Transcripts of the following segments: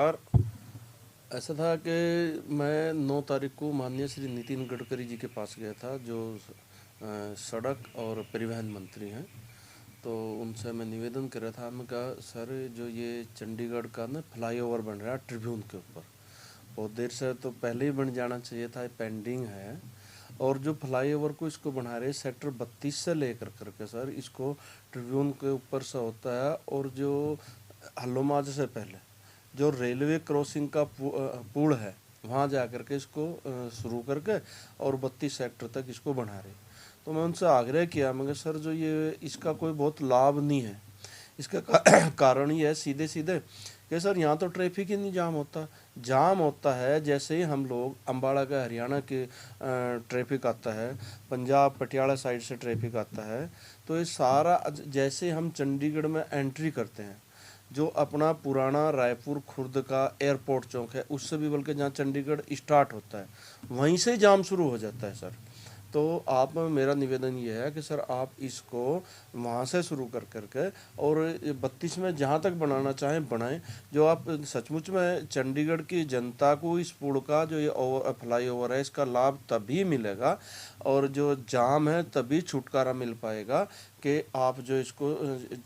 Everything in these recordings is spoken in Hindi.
नमस्कार। ऐसा था कि मैं 9 तारीख को माननीय श्री नितिन गडकरी जी के पास गया था, जो सड़क और परिवहन मंत्री हैं। तो उनसे मैं निवेदन कर रहा था, मैं कहा सर जो ये चंडीगढ़ का ना फ्लाईओवर बन रहा है ट्रिब्यून के ऊपर, बहुत देर से तो पहले ही बन जाना चाहिए था, पेंडिंग है। और जो फ्लाईओवर को इसको बना रहे सेक्टर 32 से लेकर करके सर इसको ट्रिब्यून के ऊपर से होता है, और जो हल्लोमाज से पहले जो रेलवे क्रॉसिंग का पुल है वहाँ जा कर के इसको शुरू करके और 32 सेक्टर तक इसको बढ़ा रहे। तो मैं उनसे आग्रह किया, मगर सर जो ये इसका कोई बहुत लाभ नहीं है। इसका कारण ये है सीधे सीधे कि सर यहाँ तो ट्रैफिक ही नहीं जाम होता। जाम होता है जैसे ही हम लोग अम्बाड़ा का हरियाणा के ट्रैफिक आता है, पंजाब पटियाला साइड से ट्रैफिक आता है, तो ये सारा जैसे हम चंडीगढ़ में एंट्री करते हैं, जो अपना पुराना रायपुर खुर्द का एयरपोर्ट चौक है उससे भी बल्कि जहाँ चंडीगढ़ स्टार्ट होता है वहीं से जाम शुरू हो जाता है सर। तो आप मेरा निवेदन ये है कि सर आप इसको वहाँ से शुरू कर करके और 32 में जहाँ तक बनाना चाहें बनाएं। जो आप सचमुच में चंडीगढ़ की जनता को इस पुल का जो ये फ्लाई ओवर है इसका लाभ तभी मिलेगा और जो जाम है तभी छुटकारा मिल पाएगा कि आप जो इसको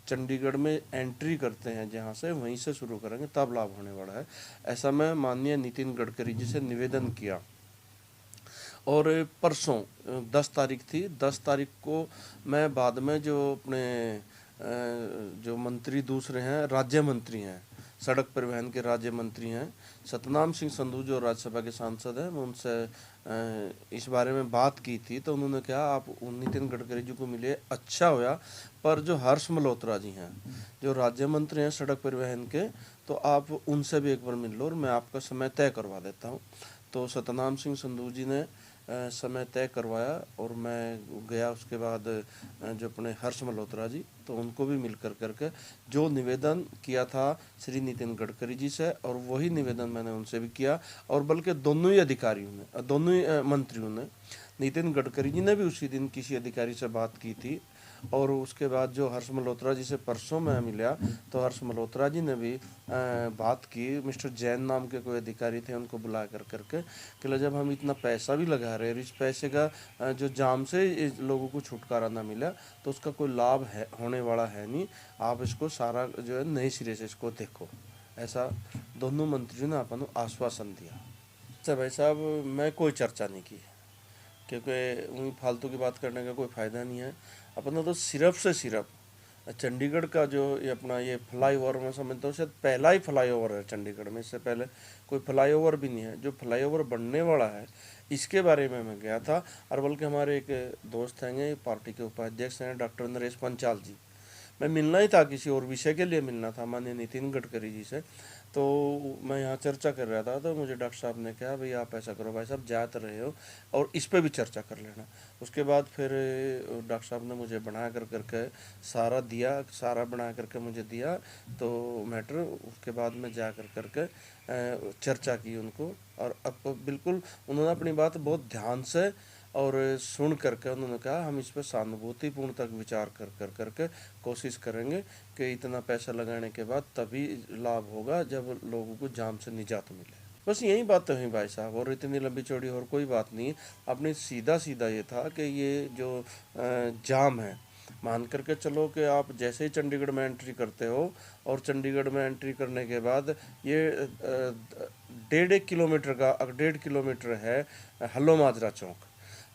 चंडीगढ़ में एंट्री करते हैं जहाँ से वहीं से शुरू करेंगे तब लाभ होने वाला है। ऐसा मैं माननीय नितिन गडकरी जी से निवेदन किया। और परसों 10 तारीख थी, 10 तारीख को मैं बाद में जो अपने जो मंत्री दूसरे हैं, राज्य मंत्री हैं, सड़क परिवहन के राज्य मंत्री हैं, सतनाम सिंह संधू जो राज्यसभा के सांसद हैं, मैं उनसे इस बारे में बात की थी। तो उन्होंने कहा आप नितिन गडकरी जी को मिले, अच्छा होया, पर जो हर्ष मल्होत्रा जी हैं जो राज्य मंत्री हैं सड़क परिवहन के, तो आप उनसे भी एक बार मिल लो और मैं आपका समय तय करवा देता हूँ। तो सतनाम सिंह संधू जी ने समय तय करवाया और मैं गया। उसके बाद जो अपने हर्ष मल्होत्रा जी, तो उनको भी मिल कर करके जो निवेदन किया था श्री नितिन गडकरी जी से, और वही निवेदन मैंने उनसे भी किया। और बल्कि दोनों ही अधिकारियों ने, दोनों ही मंत्रियों ने, नितिन गडकरी जी ने भी उसी दिन किसी अधिकारी से बात की थी, और उसके बाद जो हर्ष मल्होत्रा जी से परसों मैं मिला तो हर्ष मल्होत्रा जी ने भी बात की। मिस्टर जैन नाम के कोई अधिकारी थे, उनको बुला कर करके कि जब हम इतना पैसा भी लगा रहे हैं, इस पैसे का जो जाम से लोगों को छुटकारा ना मिला तो उसका कोई लाभ है होने वाला है नहीं। आप इसको सारा जो है नए सिरे से इसको देखो। ऐसा दोनों मंत्रियों ने अपन आश्वासन दिया। अच्छा भाई साहब, मैं कोई चर्चा नहीं की क्योंकि वही फालतू की बात करने का कोई फ़ायदा नहीं है। अपना तो सिर्फ से सिर्फ चंडीगढ़ का जो ये अपना ये फ्लाई ओवर, मैं समझता हूँ शायद पहला ही फ्लाई ओवर है चंडीगढ़ में, इससे पहले कोई फ्लाई ओवर भी नहीं है। जो फ्लाई ओवर बनने वाला है इसके बारे में मैं गया था, और बल्कि हमारे एक दोस्त हैं, पार्टी के उपाध्यक्ष हैं डॉक्टर नरेश पंचाल जी, मैं मिलना ही था, किसी और विषय के लिए मिलना था माननीय नितिन गडकरी जी से। तो मैं यहाँ चर्चा कर रहा था, तो मुझे डॉक्टर साहब ने कहा भाई आप ऐसा करो भाई साहब, जा तो रहे हो और इस पे भी चर्चा कर लेना। उसके बाद फिर डॉक्टर साहब ने मुझे बना कर करके सारा दिया, सारा बना करके मुझे दिया तो मैटर। उसके बाद में जा कर करके चर्चा की उनको, और अब बिल्कुल उन्होंने अपनी बात बहुत ध्यान से और सुन करके उन्होंने कहा हम इस पर सहानुभूतिपूर्ण तक विचार कर कर करके कोशिश करेंगे कि इतना पैसा लगाने के बाद तभी लाभ होगा जब लोगों को जाम से निजात मिले। बस यही बात हुई भाई साहब, और इतनी लंबी चौड़ी और कोई बात नहीं। अपने सीधा सीधा ये था कि ये जो जाम है, मान करके चलो कि आप जैसे ही चंडीगढ़ में एंट्री करते हो और चंडीगढ़ में एंट्री करने के बाद ये 1.5 किलोमीटर है हल्लो माजरा चौक।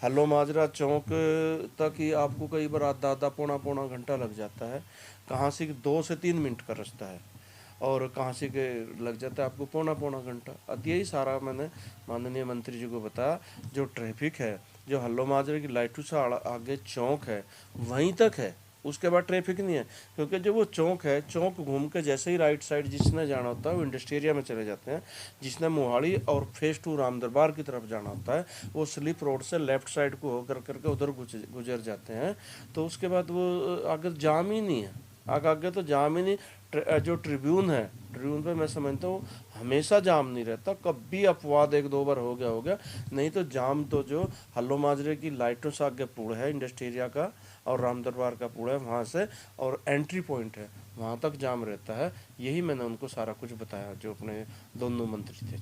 हल्लो माजरा चौक तक ही आपको कई बार आधा आधा पौना पौना घंटा लग जाता है। कहाँ से 2 से 3 मिनट का रास्ता है, और कहाँ से के लग जाता है आपको पौना पौना घंटा। अब यही सारा मैंने माननीय मंत्री जी को बताया। जो ट्रैफिक है जो हल्लो माजरे की लाइटू से आगे चौक है वहीं तक है, उसके बाद ट्रैफिक नहीं है। क्योंकि जो वो चौक है, चौक घूम के जैसे ही राइट साइड जिसने जाना होता है वो इंडस्ट्रिया में चले जाते हैं, जिसने मोहाली और फेज 2 राम दरबार की तरफ जाना होता है वो स्लिप रोड से लेफ्ट साइड को होकर करके उधर गुजर जाते हैं। तो उसके बाद वो आगे जाम ही नहीं है। आगे तो जाम ही नहीं। जो ट्रिब्यून है, ट्रिब्यून पे मैं समझता हूँ हमेशा जाम नहीं रहता, कभी अपवाद एक दो बार हो गया, नहीं तो जाम तो जो हल्लो माजरे की लाइटों से आगे पुल है इंडस्ट्री एरिया का, और राम दरबार का पुल है वहाँ से, और एंट्री पॉइंट है वहाँ तक जाम रहता है। यही मैंने उनको सारा कुछ बताया जो अपने दोनों मंत्री थे।